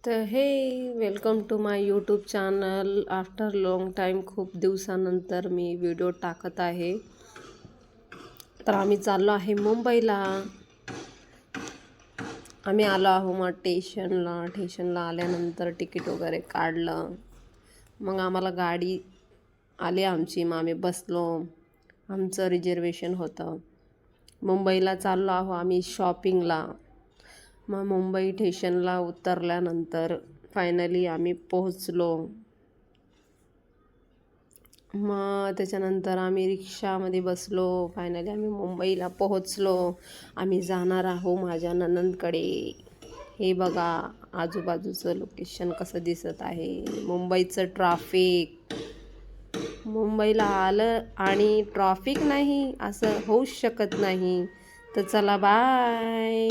तर हे welcome to my YouTube channel. After long time, खूप दिवसानंतर मी व्हिडिओ टाकत आहे. तर आम्ही चाललो आहे मुंबईला. आम्ही आलो आहो मग स्टेशनला आल्यानंतर तिकीट वगैरे काढलं. मग आम्हाला गाडी आली आमची, मग आम्ही बसलो. आमचं रिझर्वेशन होतं. मुंबईला चाललो आहो आम्ही शॉपिंगला. मग मुंबई स्टेशनला उतरल्यानंतर फायनली आम्ही पोहोचलो. मग त्याच्यानंतर आम्ही रिक्षामध्ये बसलो. फायनली आम्ही मुंबईला पोहोचलो. आम्ही जाणार आहो माझ्या नणंदकडे. हे बघा आजूबाजूचं लोकेशन कसं दिसत आहे. मुंबईचं ट्रॅफिक. मुंबईला आलं आणि ट्रॅफिक नाही असं होऊच शकत नाही. तर चला बाय.